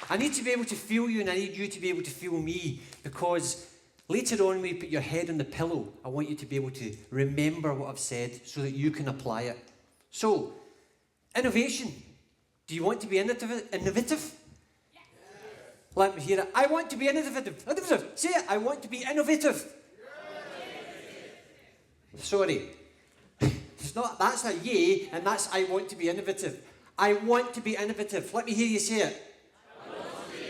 I need to be able to feel you, and I need you to be able to feel me, because later on when you put your head on the pillow, I want you to be able to remember what I've said so that you can apply it. So, innovation. Do you want to be innovative? Yeah. Let me hear it. I want to be innovative. Innovative. Say it. I want to be innovative. Yeah. Sorry. It's not, that's a yay, and that's I want to be innovative. I want to be innovative. Let me hear you say it. I want to be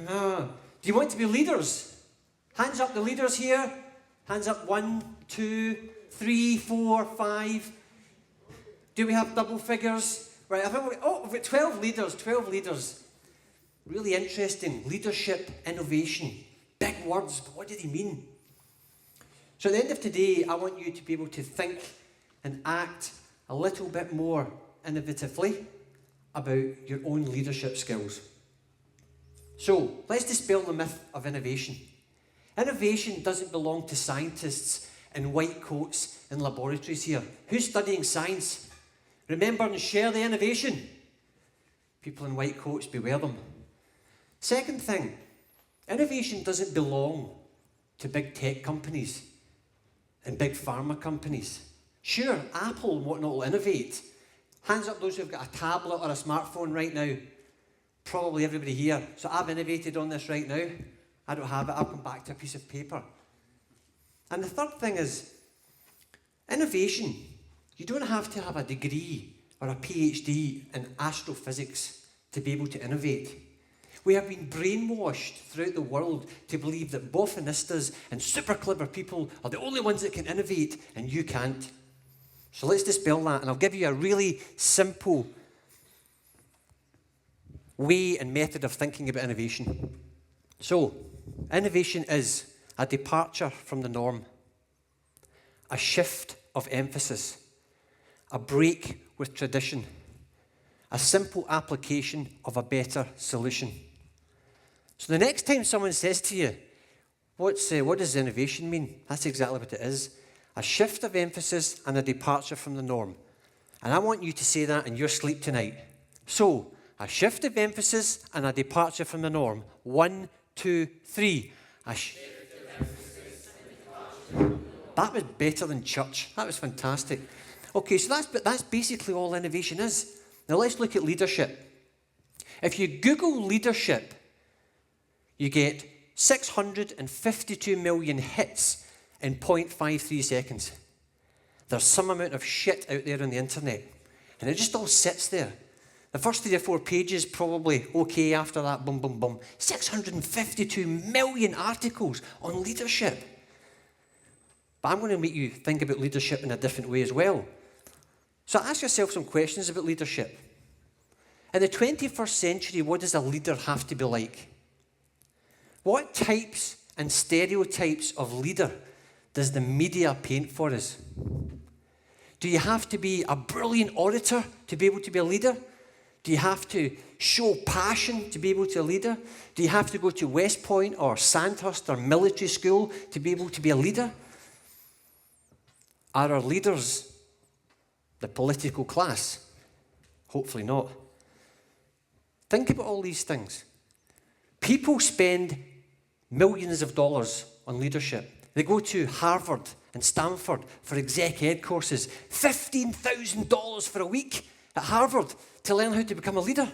innovative. Ah. Do you want to be leaders? Hands up, the leaders here. Hands up, 1, 2, 3, 4, 5. Do we have double figures? Right, I think we've got 12 leaders, 12 leaders. Really interesting. Leadership, innovation. Big words, but what do they mean? So at the end of today, I want you to be able to think and act a little bit more innovatively about your own leadership skills. So, let's dispel the myth of innovation. Innovation doesn't belong to scientists in white coats in laboratories here. Who's studying science? Remember and share the innovation. People in white coats, beware them. Second thing, innovation doesn't belong to big tech companies and big pharma companies. Sure, Apple and whatnot will innovate. Hands up those who've got a tablet or a smartphone right now. Probably everybody here. So I've innovated on this right now. I don't have it. I'll come back to a piece of paper. And the third thing is, innovation. You don't have to have a degree or a PhD in astrophysics to be able to innovate. We have been brainwashed throughout the world to believe that bothanistas and super clever people are the only ones that can innovate, and you can't. So let's dispel that, and I'll give you a really simple way and method of thinking about innovation. So, innovation is a departure from the norm, a shift of emphasis, a break with tradition, a simple application of a better solution. So the next time someone says to you, what does innovation mean? That's exactly what it is. A shift of emphasis and a departure from the norm. And I want you to say that in your sleep tonight. So, a shift of emphasis and a departure from the norm. 1, 2, 3. That was better than church. That was fantastic. Okay, so that's basically all innovation is. Now let's look at leadership. If you Google leadership, you get 652 million hits in 0.53 seconds. There's some amount of shit out there on the internet, and it just all sits there. The first 3 or 4 pages probably okay, after that, boom, boom, boom. 652 million articles on leadership. But I'm going to make you think about leadership in a different way as well. So ask yourself some questions about leadership. In the 21st century, what does a leader have to be like? What types and stereotypes of leader does the media paint for us? Do you have to be a brilliant orator to be able to be a leader? Do you have to show passion to be able to be a leader? Do you have to go to West Point or Sandhurst or military school to be able to be a leader? Are our leaders the political class? Hopefully not. Think about all these things. People spend millions of dollars on leadership. They go to Harvard and Stanford for exec ed courses. $15,000 for a week at Harvard to learn how to become a leader.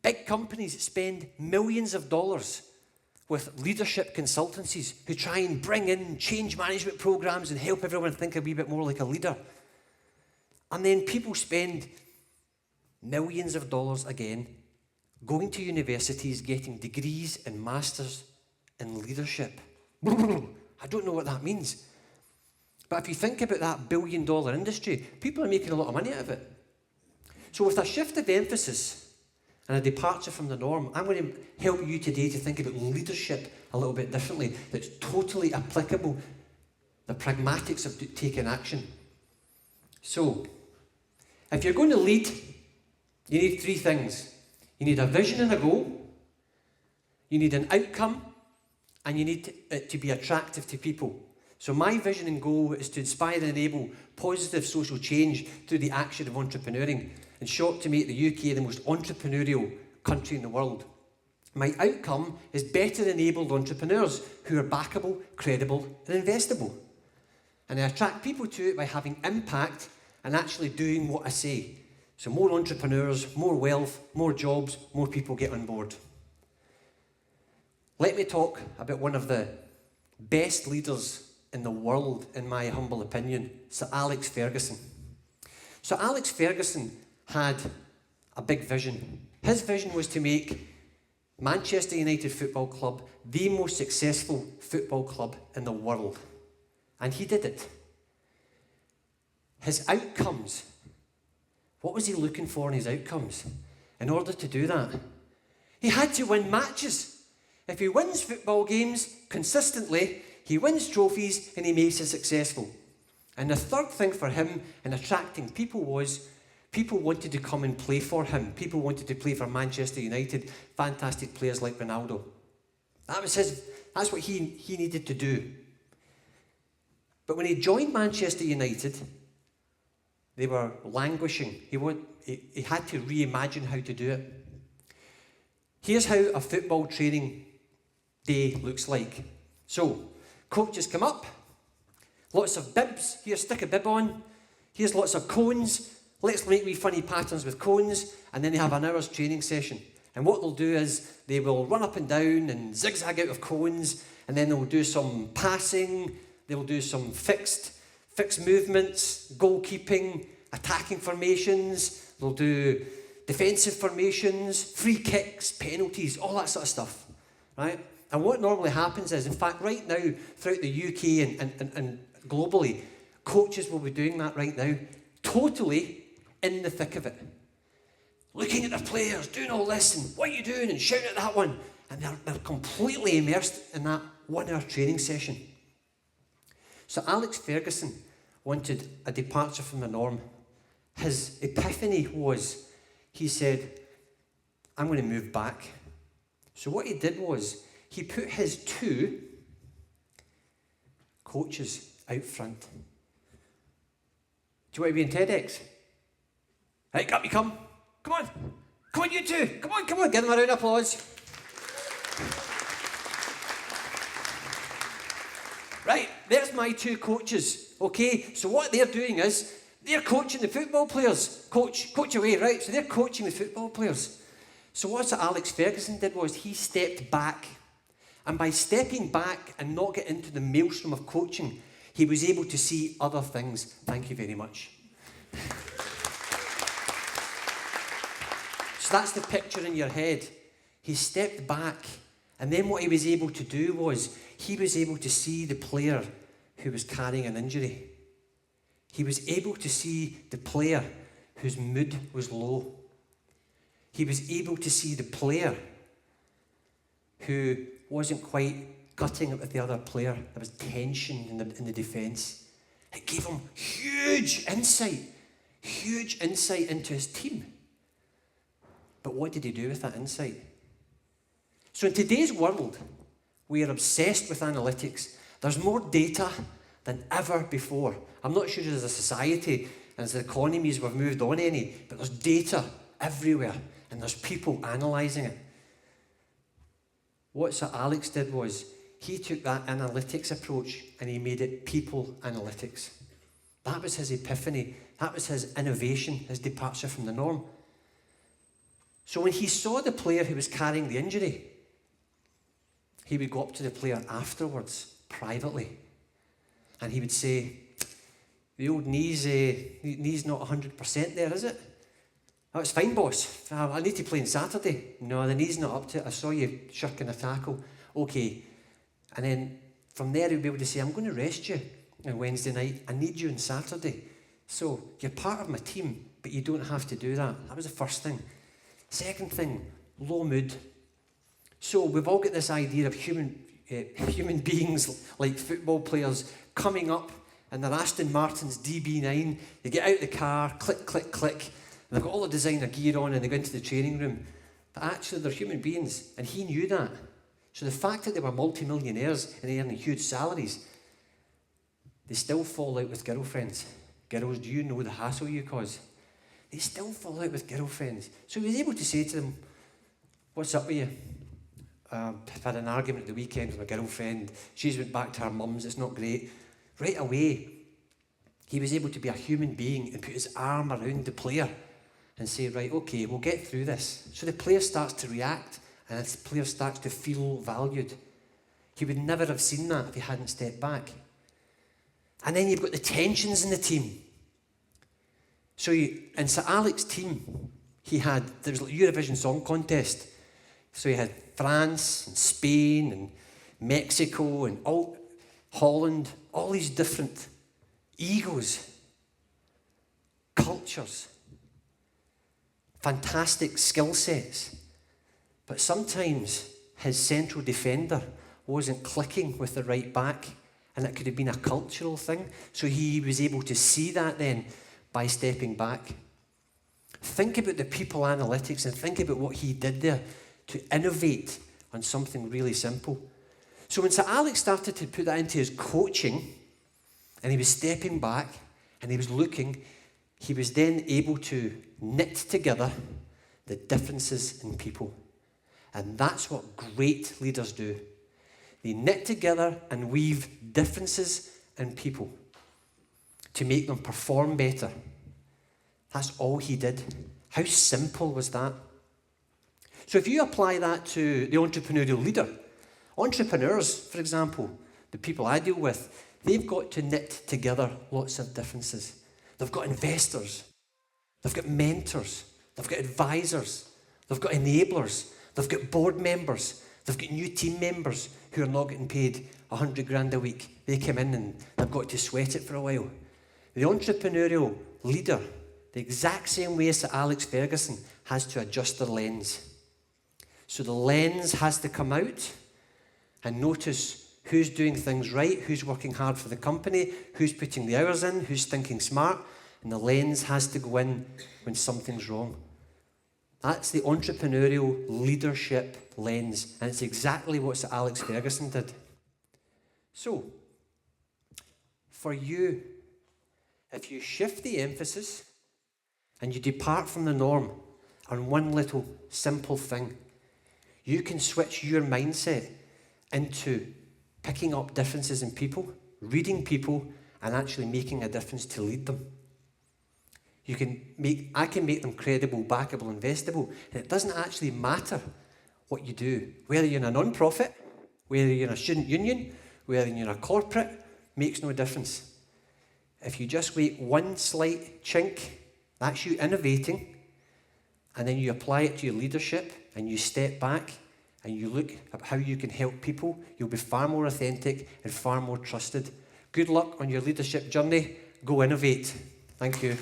Big companies spend millions of dollars with leadership consultancies who try and bring in change management programs and help everyone think a wee bit more like a leader. And then people spend millions of dollars again going to universities, getting degrees and masters in leadership. I don't know what that means. But if you think about that billion-dollar industry, people are making a lot of money out of it. So with a shift of emphasis and a departure from the norm, I'm going to help you today to think about leadership a little bit differently, that's totally applicable, the pragmatics of taking action. So, if you're going to lead, you need 3 things. You need a vision and a goal, you need an outcome, and you need it to be attractive to people. So my vision and goal is to inspire and enable positive social change through the action of entrepreneuring. in short, to make the UK the most entrepreneurial country in the world. My outcome is better enabled entrepreneurs who are backable, credible, and investable. And I attract people to it by having impact and actually doing what I say. So more entrepreneurs, more wealth, more jobs, more people get on board. Let me talk about one of the best leaders in the world, in my humble opinion, Sir Alex Ferguson. So Alex Ferguson had a big vision. His vision was to make Manchester United Football Club the most successful football club in the world. And he did it. His outcomes, what was he looking for in his outcomes? In order to do that, he had to win matches. If he wins football games consistently, he wins trophies and he makes it successful. And the third thing for him in attracting people was people wanted to come and play for him. People wanted to play for Manchester United, fantastic players like Ronaldo. That's what he needed to do. But when he joined Manchester United, they were languishing. He had to reimagine how to do it. Here's how a football training day looks like. So, coaches come up, lots of bibs. Here, stick a bib on. Here's lots of cones. Let's make wee funny patterns with cones. And then they have an hour's training session. And what they'll do is they will run up and down and zigzag out of cones. And then they'll do some passing. They'll do some fixed movements, goalkeeping, attacking formations. They'll do defensive formations, free kicks, penalties, all that sort of stuff, right? And what normally happens is, in fact, right now, throughout the UK and globally, coaches will be doing that right now, totally in the thick of it. Looking at their players, doing all this, and what are you doing, and shouting at that one. And they're completely immersed in that 1 hour training session. So Alex Ferguson wanted a departure from the norm. His epiphany was, he said, I'm going to move back. So what he did was, he put his 2 coaches out front. Do you want to be in TEDx? Right, up you come. Come on. Come on, you 2. Come on. Give them a round of applause. Right, there's my 2 coaches. Okay, so what they're doing is, they're coaching the football players. Coach away, right? So they're coaching the football players. So what Alex Ferguson did was, he stepped back. And by stepping back and not getting into the maelstrom of coaching, he was able to see other things. Thank you very much. So that's the picture in your head. He stepped back, and then what he was able to do was, he was able to see the player who was carrying an injury. He was able to see the player whose mood was low. He was able to see the player who wasn't quite gutting it with the other player. There was tension in the defence. It gave him huge insight into his team. But what did he do with that insight? So in today's world, we are obsessed with analytics. There's more data than ever before. I'm not sure as a society and as economies we've moved on any, but there's data everywhere and there's people analysing it. What Sir Alex did was, he took that analytics approach and he made it people analytics. That was his epiphany. That was his innovation, his departure from the norm. So when he saw the player who was carrying the injury, he would go up to the player afterwards, privately, and he would say, the old knee's not 100% there, is it? Oh, it's fine, boss. I need to play on Saturday. No, the knee's not up to it. I saw you shirking a tackle. Okay. And then from there, he'll be able to say, I'm going to rest you on Wednesday night. I need you on Saturday. So you're part of my team, but you don't have to do that. That was the first thing. Second thing, low mood. So we've all got this idea of human beings like football players coming up in their Aston Martin's DB9. They get out the car, click, click, click. And they've got all the designer gear on and they go into the training room. But actually they're human beings, and he knew that. So the fact that they were multi-millionaires and they earning huge salaries, they still fall out with girlfriends. Girls, do you know the hassle you cause? They still fall out with girlfriends. So he was able to say to them, what's up with you? I've had an argument at the weekend with my girlfriend. She's went back to her mum's. It's not great. Right away, he was able to be a human being and put his arm around the player and say, right, okay, we'll get through this. So the player starts to react and the player starts to feel valued. He would never have seen that if he hadn't stepped back. And then you've got the tensions in the team. So in Sir Alec's team, there was a Eurovision Song Contest. So he had France and Spain and Mexico and Holland, all these different egos, cultures, fantastic skill sets. But sometimes his central defender wasn't clicking with the right back, and it could have been a cultural thing. So he was able to see that then by stepping back. Think about the people analytics and think about what he did there to innovate on something really simple. So when Sir Alec started to put that into his coaching, and he was stepping back, and he was looking, he was then able to knit together the differences in people. And that's what great leaders do. They knit together and weave differences in people to make them perform better. That's all he did. How simple was that? So if you apply that to the entrepreneurial leader, entrepreneurs, for example, the people I deal with, they've got to knit together lots of differences. They've got investors, they've got mentors, they've got advisors, they've got enablers, they've got board members, they've got new team members who are not getting paid 100 grand a week. They come in and they've got to sweat it for a while. The entrepreneurial leader, the exact same way as Sir Alex Ferguson, has to adjust their lens. So the lens has to come out and notice who's doing things right, who's working hard for the company, who's putting the hours in, who's thinking smart, and the lens has to go in when something's wrong. That's the entrepreneurial leadership lens, and it's exactly what Sir Alex Ferguson did. So, for you, if you shift the emphasis and you depart from the norm on one little simple thing, you can switch your mindset into picking up differences in people, reading people, and actually making a difference to lead them. I can make them credible, backable, investable, and it doesn't actually matter what you do. Whether you're in a non-profit, whether you're in a student union, whether you're in a corporate, makes no difference. If you just make one slight chink, that's you innovating, and then you apply it to your leadership, and you step back, and you look at how you can help people, you'll be far more authentic and far more trusted. Good luck on your leadership journey. Go innovate. Thank you.